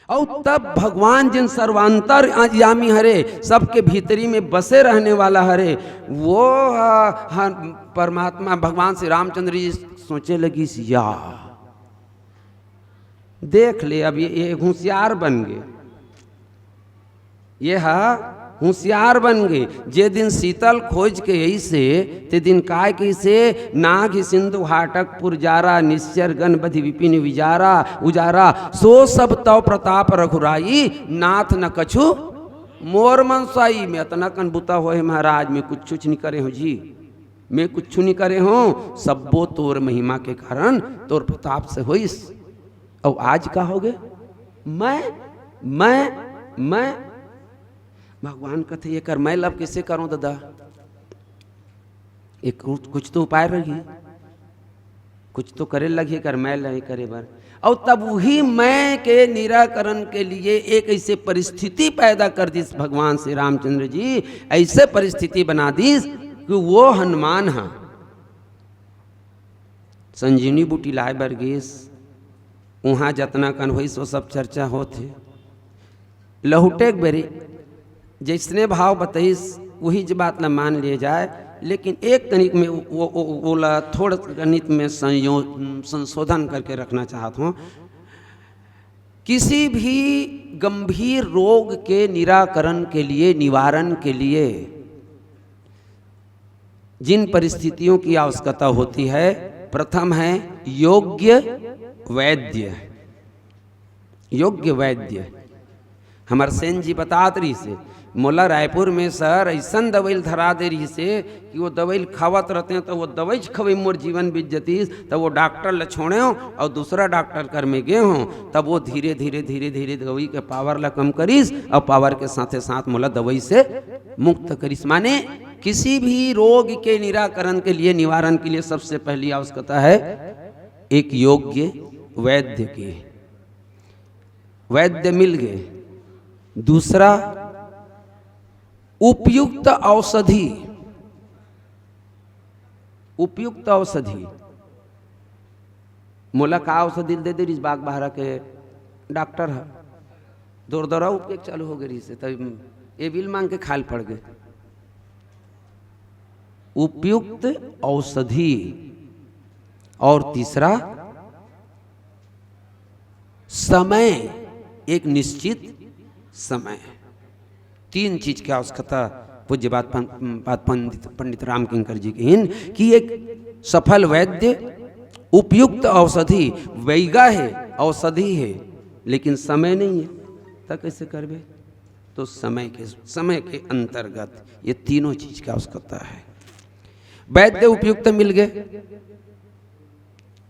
और तब भगवान जिन सर्वांतर यामी हरे, सबके भीतरी में बसे रहने वाला हरे, वो परमात्मा भगवान श्री रामचंद्र जी सोचे लगी या देख ले, अब ये होशियार बन गए, ये होशियार बन गए। जे दिन शीतल खोज के यही से ते दिन काय की से नाग सिंधु हाटक पुरजारा, निश्चर गण बधि विपिन विजारा उजारा, सो सब तव प्रताप रघुराई, नाथ न कछु मोर मनसाई। में अतना कन बुता होए महाराज, मैं कुछ नहीं करे हूँ जी, मैं कुछ नहीं करे हूँ, सबो तोर महिमा के कारण तोर प्रताप से होइस। और आज का हो गए मैं भगवान कहते ये कर, मैं लब किसे करूं दादा, एक कुछ तो उपाय रही, कुछ तो करे लगी कर, मैं नहीं करे बर। और तब वही मैं के निराकरण के लिए एक ऐसे परिस्थिति पैदा कर दी भगवान श्री रामचंद्र जी, ऐसे परिस्थिति बना दी कि वो हनुमान हा संजीवनी बूटी लाए बरगेश, वहाँ जतना कन हुई सो सब चर्चा होते लहुटे बेरी जैसने भाव बताइस वही ज बात न मान लिए जाए, लेकिन एक तनिक में वो थोड़ा गणित में संशोधन करके रखना चाहता हूँ। किसी भी गंभीर रोग के निराकरण के लिए, निवारण के लिए जिन परिस्थितियों की आवश्यकता होती है, प्रथम है योग्य वैद्य। योग्य वैद्य हमार सेन जी बतात रही से, मोला रायपुर में सर ऐसा दवाई धरा दे रही से कि वो दवाई खावत रहते हैं, तो वो दवाई खवे मोर जीवन बीत जतीस, तब वो डॉक्टर ल छोड़े हो और दूसरा डॉक्टर कर में गए हों, तब वो धीरे धीरे धीरे धीरे दवाई के पावर ला कम करीस और पावर के साथ साथ मोला दवाई से मुक्त करीस। माने किसी भी रोग के निराकरण के लिए, निवारण के लिए सबसे पहली आवश्यकता है एक योग्य वैद्य की। वैद्य मिल गए। दूसरा उपयुक्त औषधि। उपयुक्त औषधि मोला का औषधि दे दे रिस बाग बहरा के डॉक्टर है, दौड़ दौड़ा उपयोग चालू हो गई से, तब ये बिल मांग के खाल पड़ गए। उपयुक्त औषधि। और तीसरा समय, एक निश्चित समय। तीन चीज की आवश्यकता पूज्य बात पंडित राम किंकर जी की कि एक सफल वैद्य, उपयुक्त औषधि, वैगा है, औषधि है, लेकिन समय नहीं है, तब कैसे करबे? तो समय के अंतर्गत ये तीनों चीज की आवश्यकता है। वैद्य उपयुक्त मिल गए,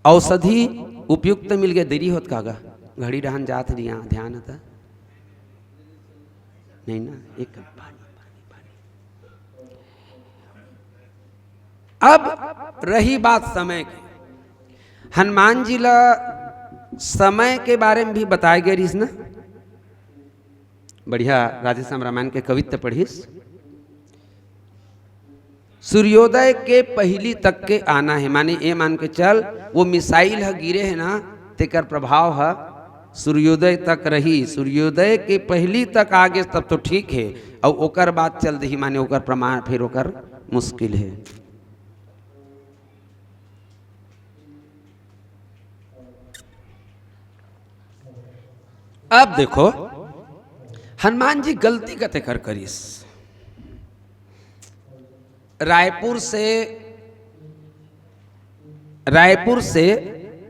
औषधि उपयुक्त मिल गए, देरी होत कागा घड़ी रहन जात रही, यहाँ ध्यान होता नहीं ना, एक पानी पानी पानी। अब रही बात समय की, हनुमान जी ला समय के बारे में भी बताए गए रिस ना, बढ़िया राधेश्याम रामायण के कवित्व पढ़िस। सूर्योदय के पहली तक के आना है, माने ये मान के चल वो मिसाइल है गिरे है ना, तेकर प्रभाव है सूर्योदय तक रही, सूर्योदय के पहली तक आगे तब तो ठीक है, और ओकर बाद चल दही, माने ओकर प्रमाण फिर ओकर मुश्किल है। अब देखो हनुमान जी गलती कते कर करीस। रायपुर से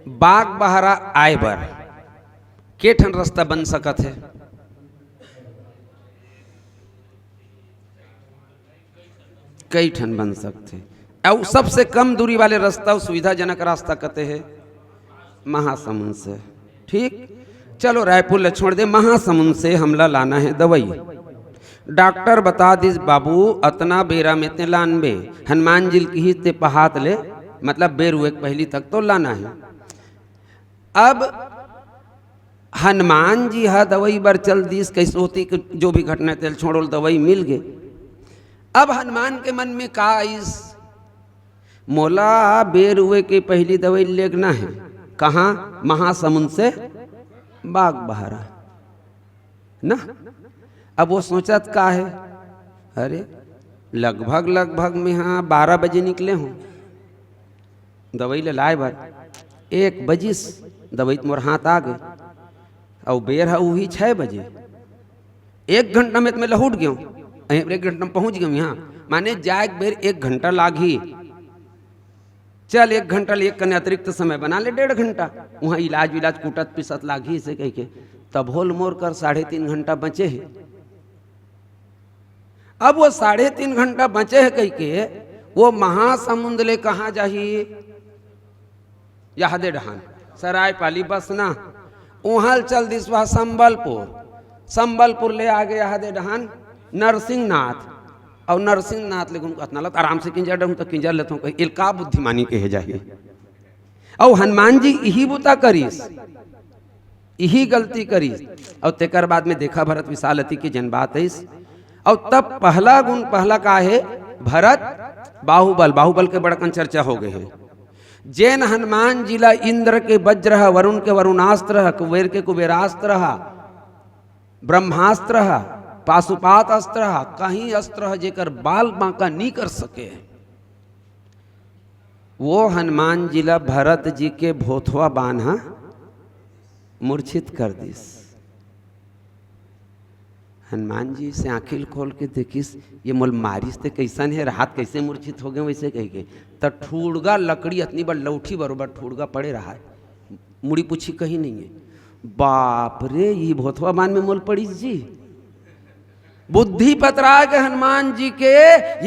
बाग बहरा आए बर के ठन रास्ता बन सकत है? कई ठन बन सकते, और सबसे कम दूरी वाले रास्ता और सुविधाजनक रास्ता कहते हैं महासमुंद से। ठीक, चलो रायपुर ले छोड़ दे, महासमुंद से हमला लाना है दवाई। डॉक्टर बता दिस बाबू अतना बेरा में ते लानबे, हनुमान जी की ही ते पहात ले, मतलब बेर हुए पहली तक तो लाना है। अब हनुमान जी हा दवाई बर चल दिस, कैसे होती कि जो भी घटना तेल छोड़ो दवाई मिल गए। अब हनुमान के मन में का इस मोला बेर हुए की पहली दवाई लेना है, कहाँ? महासमुंद से बाग बहरा। ना। अब वो सोचत का है, अरे लगभग में हाँ 12 बजे निकले हूँ दवाई ले लाए बार, 1 बजिस दवाई मोर हाथ आ गए और बेर है वही 6 बजे। 1 घंटा में तो मैं लहुट गया हूँ, 1 घंटा में पहुँच गया यहाँ, माने जाए बेर 1 घंटा लागी। चल 1 घंटा ले एक कने अतिरिक्त समय बना ले, 1.5 घंटा वहाँ इलाज कूटत पिसत लागी से कह के, तब होल मोर कर 3.5 घंटा बचे है। अब वो 3.5 घंटा बचे है कह के वो महासमुंद ले कहाँ जाही, यादे डहान सराय पाली बस ना, वहाँ चल दिसवा संबलपुर ले आगे यादे डहान नरसिंहनाथ, और नरसिंहनाथ ले घूम आराम से किंजर डूँ तो किंजर लेता हूँ इलका बुद्धिमानी कहे जाइए। और हनुमान जी यही बुता करीस, यही गलती करीस। और तेकर बाद में देखा भरत विशालती की जन बात है, और तब पहला गुण पहला का है भरत बाहुबल के बड़कन चर्चा हो गए हैं। जैन हनुमान जिला इंद्र के वज्र, वरुण के वरुणास्त्र, कुबेर के कुबेरास्त्र, ब्रह्मास्त्र, पाशुपात अस्त्र, कहीं अस्त्र जेकर बाल बांका नहीं कर सके, वो हनुमान जिला भरत जी के भोथवा बान्हा मूर्छित कर दिस। हनुमान जी से आंखें खोल के देखिस, ये मोल मारिस ते कैसन है, राहत कैसे मूर्छित हो गए वैसे कह के, तो ठूड़गा लकड़ी इतनी बड़ लौठी बरोबर ठूड़गा पड़े रहा है, मुड़ी पूछी कहीं नहीं है। बाप रे, ये भोथवा बान में मोल पड़ी जी, बुद्धि पतरा के हनुमान जी के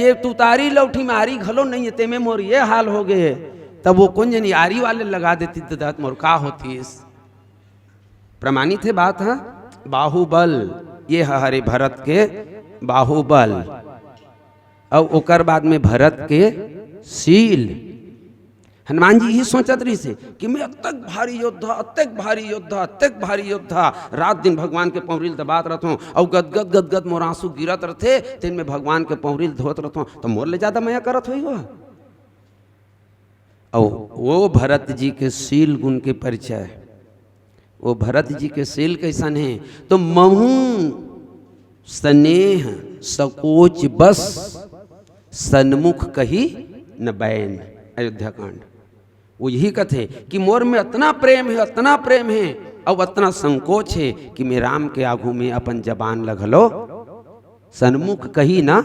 ये तुतारी लौठी मारी घलो नहीं है, तेमे मोर ये हाल हो गए। तब वो कुंज नियारी वाले लगा देती तो मोर का होती इस प्रमाणित है बात है। बाहुबल ये हरे भरत के बाहुबल, और ओकर बाद में भरत के सील। हनुमान जी ही सोचत रही से कि मैं अतक भारी योद्धा, रात दिन भगवान के पौरिल दबात रहता हूँ, और गदगद मोर आंसू गिरत रहते, तेन में भगवान के पौरिल धोत रहता हूँ, तो मोर ले ज्यादा मया करत हुई हो। और वो भरत जी के सील गुण के परिचय, वो भरत जी के सील कैसन है, तो महू स्नेह सकोच बस, सन्मुख कही न बैन। अयोध्या कांड वो यही कथे कि मोर में इतना प्रेम है और इतना संकोच है कि मैं राम के आगू में अपन जबान लगलो सन्मुख कही ना,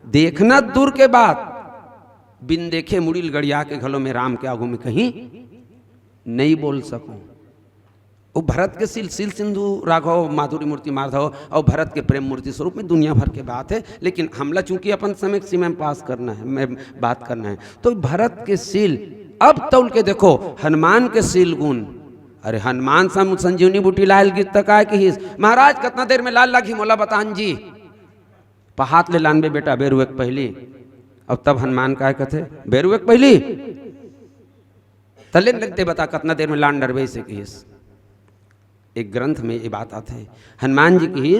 देखना दूर के बात, बिन देखे मुड़िल गड़िया के घलो में राम के आगू में कहीं नहीं बोल सकूं। वो भरत के सील सिंधु राघव माधुरी मूर्ति माधव और भरत के प्रेम मूर्ति स्वरूप में दुनिया भर के बात है, लेकिन हमला चूंकि अपन समय सीमा में पास करना है, मैं बात करना है, तो भरत के सील अब तौल के देखो हनुमान के सील गुण। अरे हनुमान सम संजीवनी बूटी लाल गीत तक आए कि महाराज कितना देर में लाल लागी मोला बतान जी, पहात ले लानबे बेटा बेरुए पहली। अब तब हनुमान का कथे बेरुए पहली तले लगते बता कितना देर में लान डरबे से कहिस। एक ग्रंथ में ये बात आते है, हनुमान जी की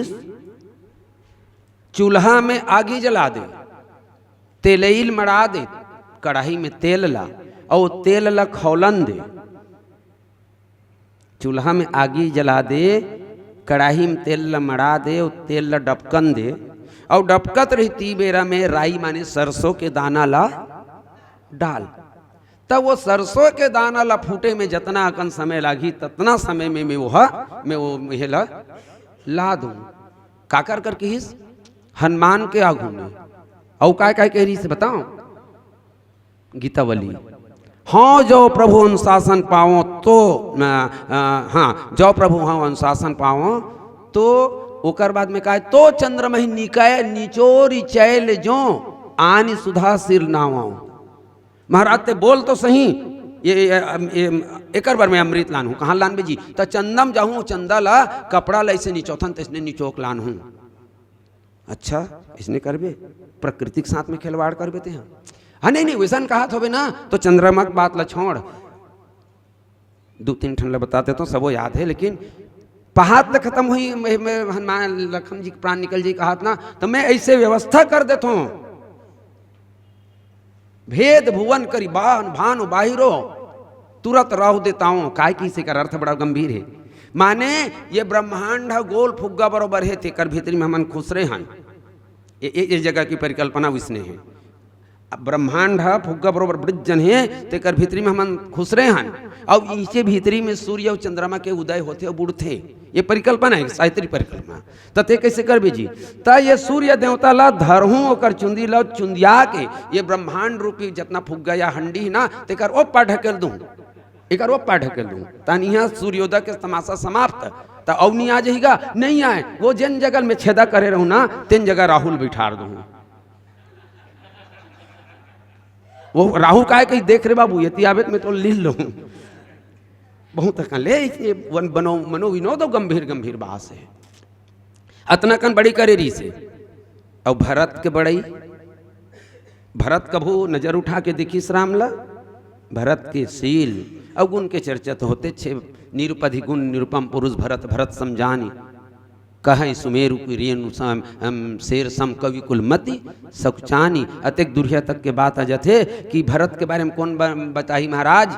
चूल्हा में आगी जला दे, तेलैल मड़ा दे, कढ़ाई में तेल ला और तेल ला खौलन दे। चूल्हा में आगी जला दे, कढ़ाई में तेल ला मड़ा दे और तेल ला डबकन दे, और डबकत रहती बेरा में राई माने सरसों के दाना ला डाल। तब वो सरसों के दाना ला फूटे में जितना अकन समय लागी ततना समय में मैं वो ला दूं। काकर कर कहिस हनुमान के आगू में, और काय काय कह रही से बताओ गीतावली। हाँ जो प्रभु अनुशासन पाओ तो हाँ जो प्रभु हाँ अनुशासन पाओ तो ओकर बाद में कहा तो चंद्रमहि निकाय निचोरी चैल जो आनी सुधा सिर नावाओ। महाराज ते बोल तो सही, ये एक बार मैं अमृत लान हूँ, कहाँ लान बे जी, तो चंदम जाऊँ चंदा ला कपड़ा ला इसे निचोथन तो इसने निचोक लान हूँ। अच्छा इसने करबे प्रकृति के साथ में खिलवाड़ कर बेते हैं। हाँ नहीं वैसा कहा थोबे ना, तो चंद्रमा की बात ला छोड़, 2-3 ठन ला बताते तो सबो याद है, लेकिन पहात खत्म हुई हनुमान लखन जी प्राण निकल जी कहा ना, तो मैं ऐसे व्यवस्था कर देता हूँ भेद भुवन करी बान भानु बाहिरो तुरंत राहु देता हूं। काय की से कर अर्थ बड़ा गंभीर है। माने ये ब्रह्मांड गोल फुग्गा बरोबर है तेकर भीतरी में हमन खुश रहे हैं। ये जगह की परिकल्पना उसने है। ब्रह्मांड फुग्गा बरोबर ब्रिजन है तेकर भीतरी में हमन खुश रहे हैं और इसे भीतरी में सूर्य और चंद्रमा के उदय होते और बुढ़ते। ये परिकल्पना है, साहित्य परिकल्पना। तते कैसे कर बेजी ता ये सूर्य देवता ला धरहूं और चुंदी ला चुंदिया के ये ब्रह्मांड रूपी जितना फुग्गा या हंडी ना तेकर ओ पा ढकेल दूं, एक वो पा ढकेल दूं तानी यहाँ सूर्योदय के तमाशा समाप्त। तो अवनी आ जाएगा नहीं आए वो जिन जगह में छेदा करे रहूं ना तीन जगह राहुल बिठार दूं। वो राहुल का है कहीं देख रहे बाबू ये आवेत में तो लील लो बहुत ले वन बनो मनो विनोदो गंभीर गंभीर बास है अतना कन बड़ी करेरी से। और भरत के बड़ई भरत कभू नजर उठा के देखी रामला भरत के शील और गुण के चर्चा तो होते छे। निरुपधि गुण निरुपम पुरुष भरत भरत समझानी कहे सुमेरु की रेणु शेर सम कवि कुलमति सकुचानी। अतेक दुर्या तक के बात आ जाते कि भरत के बारे में कौन बताई महाराज,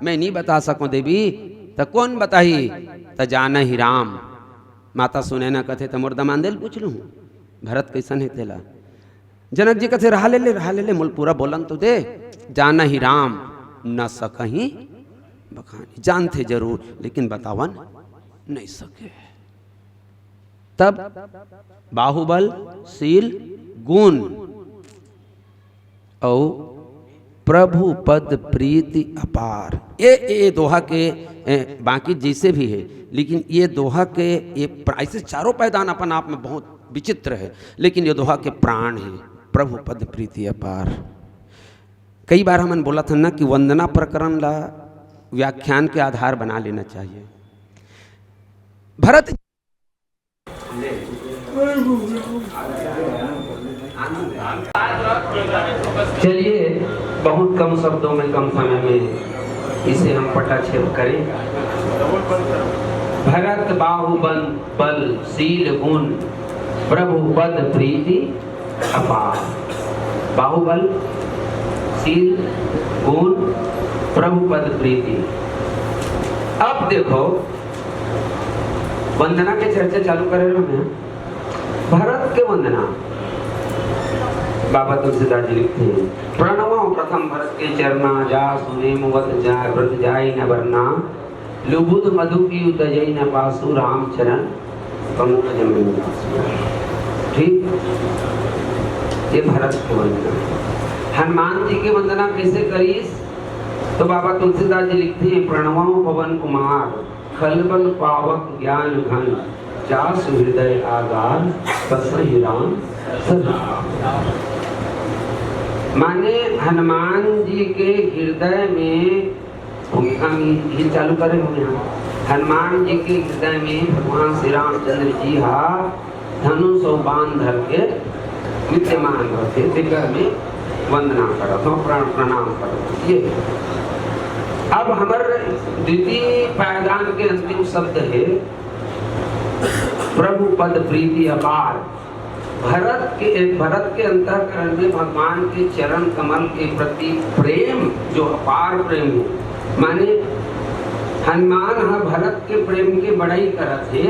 मैं नहीं बता सकूं देवी तो कौन बताई तो जाना ही राम। माता सुने ना कथे तो मोर दमांदेल पूछ लूँ भरत कैसन है तेला। जनक जी कथे रहा ले मूल पूरा बोलन तो दे। जाना ही राम न सकहीं बखानी, जानते जरूर लेकिन बतावन नहीं सके। तब बाहुबल शील गुण और प्रभु पद प्रीति अपार ये दोहा के बाकी जैसे भी है लेकिन ये दोहा के ये ऐसे चारों पैदान अपन आप में बहुत विचित्र है लेकिन ये दोहा के प्राण है। प्रभु पद प्रीति अपार। कई बार हमने बोला था ना कि वंदना प्रकरण ला व्याख्यान के आधार बना लेना चाहिए। भरत चलिए बहुत कम शब्दों में कम समय में इसे हम पटाक्षेप करें। भरत बाहुबल बल शील गुण प्रभु पद प्रीति अपार। बाहुबल शील गुण प्रभु पद प्रीति। अब देखो वंदना के चर्चा चालू कर रहे हैं। भरत के वंदना बाबा तुलसीदास जी लिखते हैं प्रणव प्रथम भरत के चरना जा सुने मुवत जाय व्रत जाय न वरना लुबुध मधु की उतजय न पासु राम चरण पंकज में। ठीक ये भरत की वंदना। हनुमान जी की वंदना कैसे करीस तो बाबा तुलसीदास जी लिखते हैं प्रणव पवन कुमार खलबल पावक ज्ञान घन जास हृदय आगार बसहि राम माने हनुमान जी के हृदय में हम ये चालू करे हुए हैं। हनुमान जी के हृदय में भगवान श्री रामचंद्र जी धनुष और बाण धर के विद्यमान रहते दिग्गर में वंदना करो प्रणाम करो। ये अब हमारे द्वितीय पायदान के अंतिम शब्द है प्रभु पद प्रीति अपार। भरत के अंतःकरण में भगवान के चरण कमल के प्रति प्रेम जो अपार प्रेम है। माने हनुमान भरत के प्रेम के बड़ाई करत है।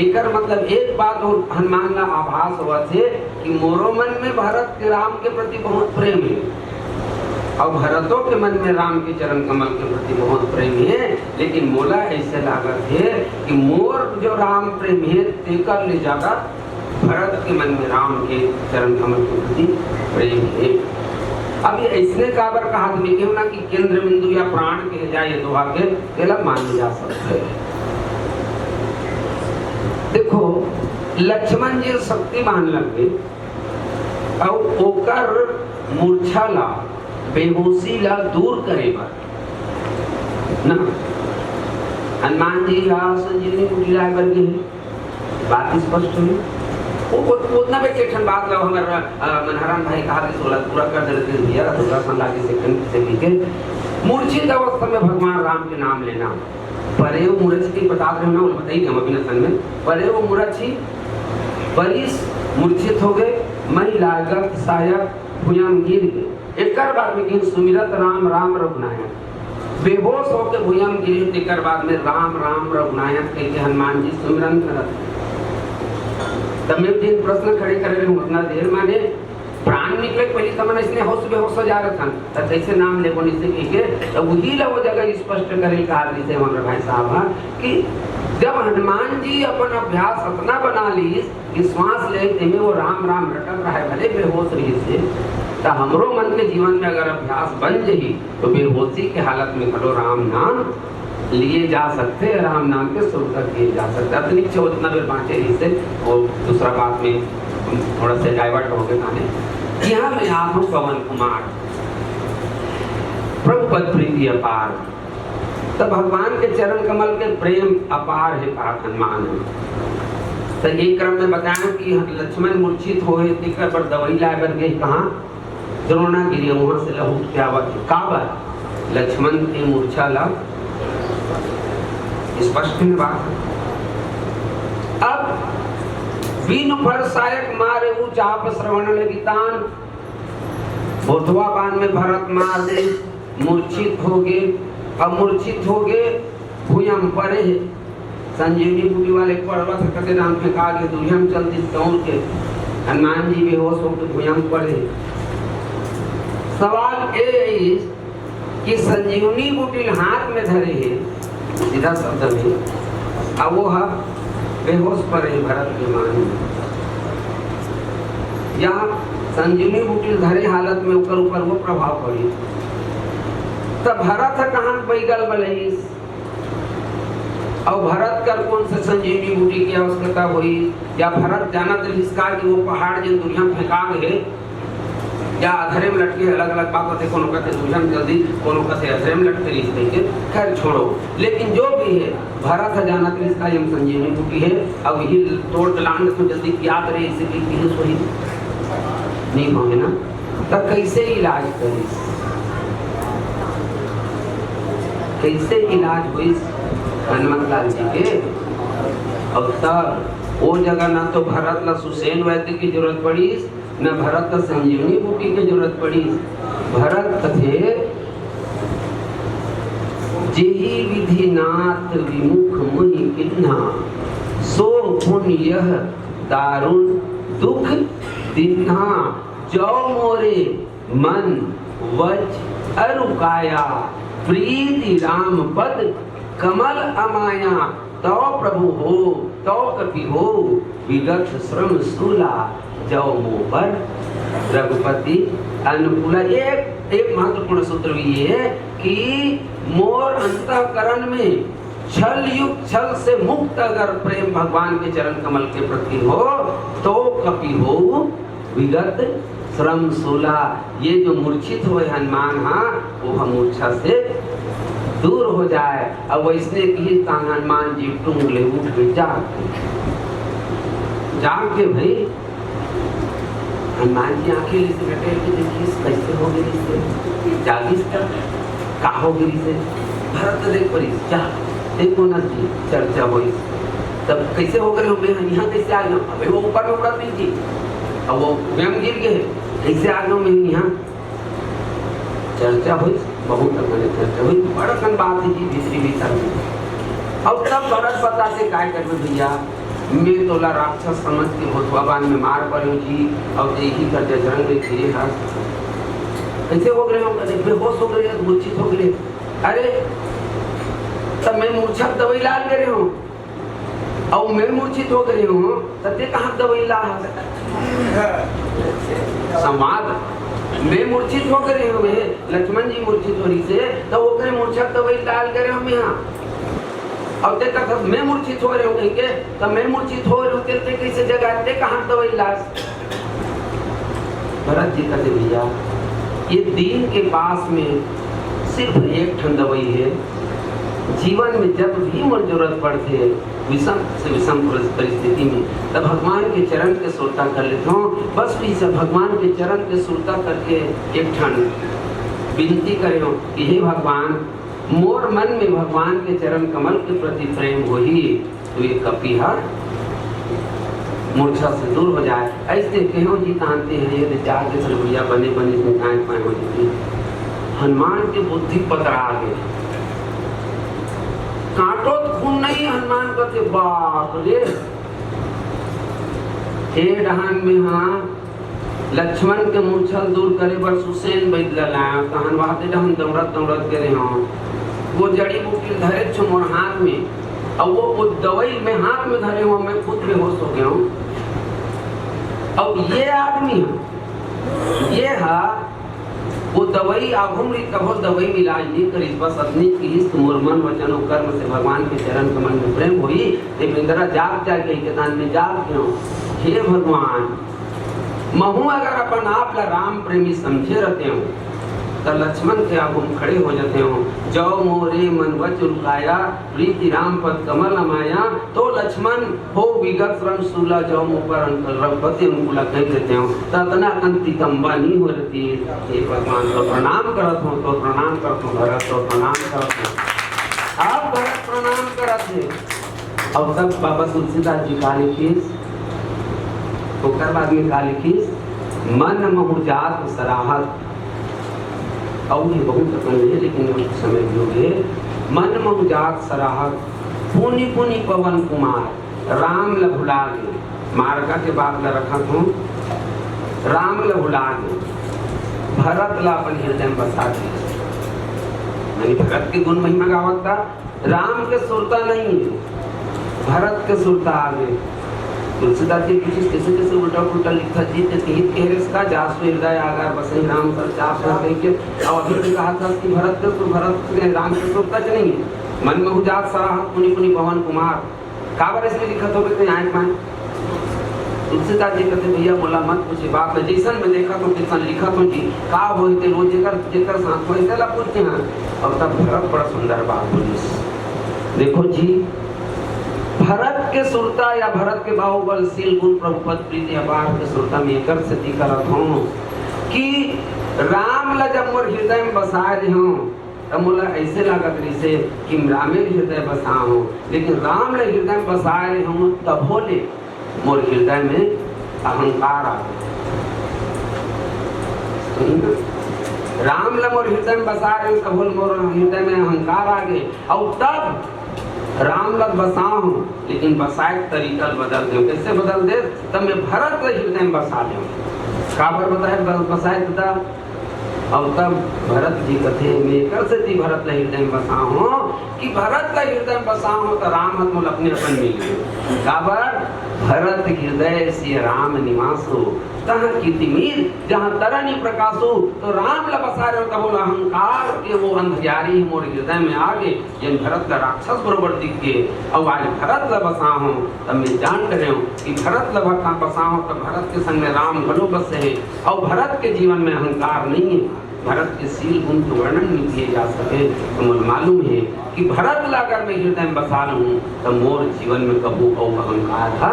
एकर मतलब एक बात और हनुमान का आभास हुआ थे कि मोरो मन में भरत के राम के प्रति बहुत प्रेम है और भरतों के मन में राम के चरण कमल के प्रति बहुत प्रेम है। लेकिन मोला ऐसे लागत है कि मोर जो राम प्रेम है तेकर ले जाकर भरत के मन में राम के चरण कमल के प्रति प्रेम है। अब ये ऐसने काबर कहा क्यों ना कि केंद्र बिंदु या प्राण के जाए दोहा के गलत मान जा सकते हैं। देखो लक्ष्मण जी शक्तिमान लगे और ओकर मूर्छा ला बेहोशी ला दूर करे ना हनुमान जी संजीवनी कुटी राय बन गए बात स्पष्ट हुई। उतना भी टेक्शन बात लो हमारा मनहरन भाई कहा कि 16 पूरा कर देते दिया दूसरा संला के सेकंड से पीछे मूर्छित अवस्था में भगवान राम के नाम लेना परे वो मूर्छित बता रहे ना बताइए हम अभी संग में परे वो परिस मूर्छित हो गए मई लागत सायक भुजंग गिर गए। एक बार में कि सुमिरत राम राम रघुनायक बेहोश होकर भुयम गिरे, तेकर बाद में राम राम रघुनायक कह के हनुमान जी सुमिरन करत। तब मैं एक प्रश्न खड़े कर रहे हूँ, उतना देर माने प्राण निकले पहले तमन इसने होश बेहोश हो जा रहा था, तब कैसे नाम ले बोली से कह के तो वही ला वो जगह स्पष्ट करे कहा जैसे हमारे भाई साहब कि जब हनुमान जी अपन अभ्यास अपना बना ली कि श्वास ले में वो राम राम रटक रहा है, भले बेहोश रही से, तो हमरो मन के जीवन में अगर अभ्यास बन जाही तो बेहोशी के हालत में खड़ो राम नाम लिए जा सकते, राम नाम के शुरू तक किए जा सकते। अब नीचे उतना देर बाँचे रही से वो दूसरा बात में थोड़ा से डाइवर्ट हो गए गाने। यहाँ में आप हूँ पवन कुमार, प्रभु पद प्रीति अपार, तब भगवान के चरण कमल के प्रेम अपार है पार्थ हनुमान है। तो ये क्रम में बताया कि लक्ष्मण मूर्छित हुए तिकर पर दवाई लाकर गए कहाँ, द्रोणागिरी, वहां से लहू क्या काबर लक्ष्मण के मूर्छा लग स्पष्ट में बात। अब बीन पर सायक मारे वो चाप श्रवण लगी तान, बोधवा बाण में भरत मार दे, मूर्छित हो गए। अब मूर्छित हो गए भूयम पड़े, संजीवनी बूटी वाले पर्वत कते राम के आगे दुनियम चलती दौड़ के हनुमान जी बेहोश होकर भूयम पड़े। सवाल ये कि संजीवनी बूटी हाथ में धरे है, सीधा शब्द में, अब वो बेहोश पड़े भरत के मान या संजीवनी बूटी धरे हालत में ऊपर वो प्रभाव पड़ी। तब भरत कहाँ पैदल बलईस और भरत कर कौन से संजीवनी बूटी की आवश्यकता हुई, या भरत जाना तो इसका कि वो पहाड़ जो दुनिया फेंका गए या अधरे में लटके, अलग अलग बात होते, कोनो कहते दुनिया में जल्दी, कोनो कहते अधरे में लटके रिश्ते के, खैर छोड़ो। लेकिन जो भी है भरत जाना तो इसका यम संजीवनी बूटी है, अब यही तोड़ दलान तो जल्दी याद रहे इसे की सोई नहीं होंगे ना, तब कैसे इलाज करी, कैसे इलाज हुई हनुमत लाल जी के। और तब वो जगह ना तो भरत ला सुसेन वैद्य की जरूरत पड़ी, न भरत का संजीवनी बूटी की जरूरत पड़ी। भरत थे जेहि विधि नाथ विमुख मुनि किन्हा, सो पुण्य यह दारुण दुख दिन्हा, जो मोरे मन वच अरुकाया, प्रीति राम पद कमल अमाया, तो प्रभु हो तो कपि हो, विगत श्रम सूला, जो मोबर रघुपति अनुकूला। एक महत्वपूर्ण सूत्र भी ये है कि मोर अंतःकरण में छल युक्त, छल से मुक्त अगर प्रेम भगवान के चरण कमल के प्रति हो तो कपि हो विगत श्रम सूला। ये जो मूर्छित हुए हनुमान वो हम मूर्छा से दूर हो जाए। अब वैसने की हनुमान जी टूंगले उठ के जाग के भाई हनुमान जी आंखें से बैठे कि देखिए कैसे हो गई इससे जागी का हो गई से भरत देख पड़ी जा देखो ना जी चर्चा हुई, तब कैसे हो गए होंगे यहाँ कैसे आ गए, अभी वो ऊपर में उड़ा नहीं थी, अब वो स्वयं गिर गए, कैसे आ गए मैं यहाँ, चर्चा हुई बहुत मैंने चर्चा हुई, बड़ा सन बात है जी भीतरी भीतर में। अब तब भरत बताते काय कर भैया मैं तोला राक्षस समझ के भोजवाबान में मार पड़े जी, अब यही करते जंग में फिरे हाथ कैसे हो गए हम, बेहोश हो गए, मूर्छित हो गए। अरे तब मैं मूर्छा दवाई ला ले रहे हूँ और मैं मूर्छित हो गई हूँ, तब कहाँ दवाई ला संवाद, मैं मूर्छित हो गए हुए लक्ष्मण जी मूर्छित हो रही से तो वो करे मूर्छा दवाई डाल करे हम यहाँ, और देखा था मैं मूर्छित हो रहे हो के तो मैं मूर्छित हो रहे हो ते कैसे जगह ते कहाँ दवाई लास। भरत जी कहते भैया ये दीन के पास में सिर्फ एक ठंड दवाई है, जीवन में जब भी मुझे जरूरत पड़ती है विषम से विषम परिस्थिति में तब भगवान के चरण के सुरता कर लेता हूँ, बस भी सब भगवान के चरण के सुरता करके एक क्षण विनती करे हो कि हे भगवान मोर मन में भगवान के चरण कमल के प्रति प्रेम हो ही तो ये कपिहा मूर्छा से दूर हो जाए। ऐसे कहो जी तानते हैं ये जाके सरगुड़िया बने बने में गाय पाए हो जाती, हनुमान के बुद्धि पकड़ा गए काटो खून नहीं हनुमान कहते बाप रे। ए डहान में हाँ लक्ष्मण के मूर्छल दूर करे बर सुसेन बैठ लाया तहन वाते डहन दौड़त दौड़त करे हाँ वो जड़ी बूटी धरे छो मोर हाथ में और वो दवाई में हाथ में धरे हुआ मैं खुद बेहोश हो गया हूँ। अब ये आदमी ये हा वो दवाई आघुमरी कहो दवाई इलाज नहीं करी बस अपनी की मुरमन वचन और कर्म से भगवान के चरण कमल में प्रेम हुई। देवेंद्र जाग जाके के दान में जाग क्यों हे भगवान महू अगर अपन आप ला राम प्रेमी समझे रहते हो तो लक्ष्मण के आगू खड़े हो जाते हो। जो मोरे मन वच रुकाया प्रीति राम पद कमल माया तो लक्ष्मण हो विगत श्रम सूला जो ऊपर रघुपति अनुकूला कह देते हो ततना कंति कंबा नहीं हो रहती। हे भगवान तो प्रणाम करत हो तो प्रणाम करत हो भरत तो प्रणाम करत हो आप भरत प्रणाम करत है। अब तक बाबा तुलसीदास जी का लिखीस ओकर बाद में का लिखीस मन महु जात सराहत और ये बहुत अपन है लेकिन समय योगे मन महु जात सराहत पुनि पुनि पवन कुमार राम ल भुला गे मार्गा के बाद ल रखत हूँ राम ल भुला गे भरत ला अपन हृदय में बसा दे। यानी भरत के गुण महिमा गावत था राम के सुरता नहीं है भरत के सुरता आगे। तुलसीदास जी कुछ कैसे कैसे उल्टा उल्टा लिखा जी हित कह इसका जासु हृदय आगार बसई राम सर चाप कह के और अभी भी कहा था कि भरत के तो भरत ने राम के सुरता नहीं है मन में हुजात सराहत पुनि पुनि पवन कुमार काबर इसमें लिखत हो गए आए पाए। तुलसीदास जी कहते भैया बोला मत पूछे बात है जैसन में देखा तो किसान लिखा तो जी का होते रोज जेकर जेकर साथ होते ला पूछते हैं। और तब भरत बड़ा सुंदर बात बोली देखो जी भरत के सुरता या भरत के बाहुबल सील गुण प्रभुपद प्रीति अपार के सुरता में कर सती करत हूँ कि राम ला जब मोर हृदय में बसाए रहे हूँ तब मोला ऐसे लागत रही से कि रामे हृदय बसा हूँ लेकिन राम ला हृदय में बसाए रहे हूँ तब बोले मोर हृदय में अहंकार आ राम ला मोर हृदय में बसा रहे तब मोर हृदय में अहंकार आ गए और तब राम लग बसा हूँ लेकिन बसाए तरीका बदल दे कैसे बदल दे तब मैं भरत के हृदय में बसा दे काबर बताए बसाए तथा और तब भरत जी कथे में कर से थी भरत के हृदय में बसा हूँ कि भरत के हृदय में बसा हूँ तो राम हत मोल अपने अपन मिल गए काबर भरत हृदय से राम निवासो तहाँ की तिमीर जहाँ तरनी प्रकाशो तो राम ला बसा रहे हो बोला अहंकार के वो अंधियारी मोर हृदय में आ गए जिन भरत का राक्षस बरोबर दिख गए और आज भरत ला बसा हूँ तब मैं जान कर रहे हूँ कि भरत ला बसा हूँ तो भरत के संग में राम घलो बस है और भरत के जीवन में अहंकार नहीं है। भरत के सील गुण तो वर्णन नहीं किए जा सके तो मुझे मालूम है कि भरत ला अगर मैं हृदय में बसा लूँ तो मोर जीवन में कबू और अहंकार था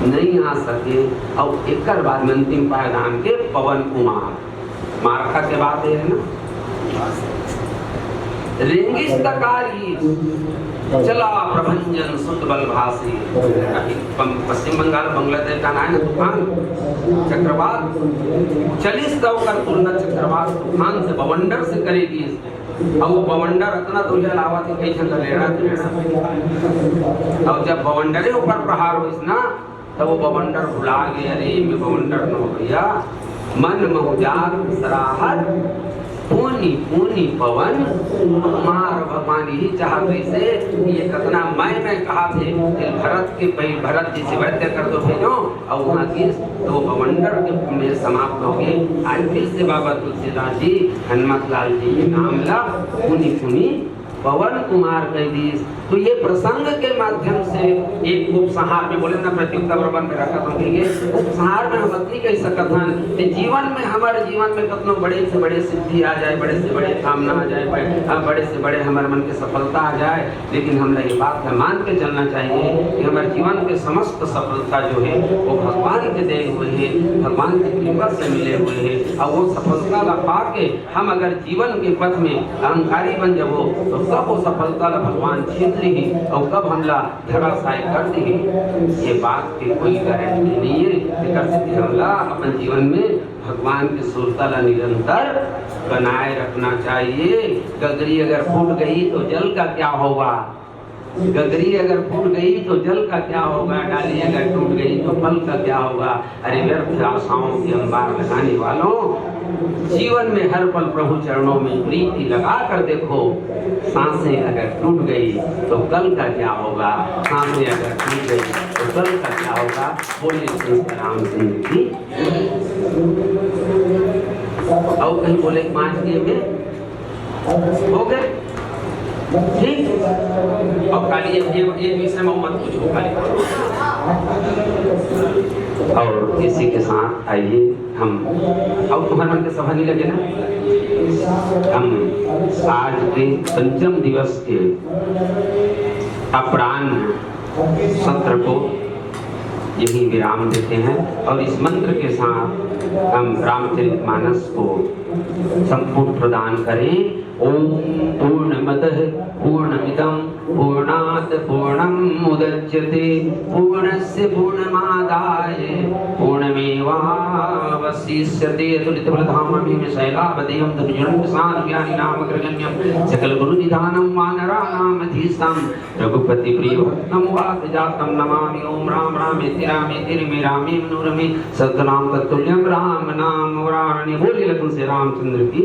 नहीं आ सके। और एक बाद में अंतिम पायदान के पवन कुमार मारखा के बाद है ना रेंगिस तकारी चला प्रभंजन सुत बल भासी पश्चिम बंगाल बांग्लादेश का नाम है तूफान चक्रवात चलिस तो कर तुलना चक्रवात तूफान से बवंडर से करेगी और वो बवंडर इतना तुझे लावा थी कई छंद लेना और जब बवंडरे ऊपर प्रहार हो ना तब वो बवंडर भुला गया अरे मैं बवंडर न हो गया मन महुजात सराहत पूनी पूनी पवन कुमार भगवान ही चाहते से ये कतना मैं कहा थे भरत के भरत जी से वैद्य कर दो भेजो और वहाँ की तो बवंडर के में समाप्त हो गए। आज फिर से बाबा तुलसीदास जी हनुमत लाल जी के नाम ला पुनी पुनी पवन कुमार कह दीस। तो ये प्रसंग के माध्यम से एक उपसंहार में बोले ना प्रत्युक्ता बराबर में रखा तो उपसंहार में हम अपनी कह सकत हैं जीवन में हमारे जीवन में कतनो बड़े से बड़े सिद्धि आ जाए बड़े से बड़े कामना आ जाए बड़े से बड़े हमारे मन की सफलता आ जाए लेकिन हमें ये बात है मान के चलना चाहिए कि हमारे जीवन के समस्त सफलता जो है वो भगवान के दिए हुए हैं भगवान की कृपा से मिले हुए हैं और वो सफलता ला पा के हम अगर जीवन के पथ में अहंकारी बन जाओ तो कब वो सफलता ला भगवान छीन ली और कब हमला धराशायी कर दी ये बात की कोई गारंटी नहीं है कर सकते हमला अपन जीवन में भगवान की सुरता निरंतर बनाए रखना चाहिए। गगरी अगर फूट गई तो जल का क्या होगा, गगरी अगर फूट गई तो जल का क्या होगा, डाली अगर टूट गई तो फल का क्या होगा। अरे व्यर्थ आशाओं की अंबार लगाने वालों, जीवन में हर पल प्रभु चरणों में प्रीति लगा कर देखो। सांसें अगर टूट गई तो कल का क्या होगा, सांसें अगर टूट गई तो कल का क्या होगा। बोले संत राम सिंह की। और कहीं बोले 5 में हो गए ठीक। और खाली ये विषय में मत पूछो खाली। और इसी के साथ आइए हम, अब तुम्हारे मन के सभा नहीं लगे ना, हम आज के पंचम दिवस के अपराह्न सत्र को यही विराम देते हैं। और इस मंत्र के साथ हम रामचरितमानस को संपूर्ण प्रदान करें। ओम पूर्णमदः पूर्णमिदं पूर्णात् पूर्णमुदच्यते पूर्णस्य पूर्णमादाय पूर्णमेवावशिष्यते। तुलितबलधामं शैलावदेयं धनुर्धनुर्ज्ञानिनामग्रगण्यं सकलगुरुनिधानं वानराणामधीस्तं रघुपतिप्रियभक्तं वातजातं नमामि। ओम राम रामेति रामेति रमे रामे मनोरमे सद्गुणां तत्तुल्यं राम नाम वराणि। बोलिए लखन से रामचंद्र की।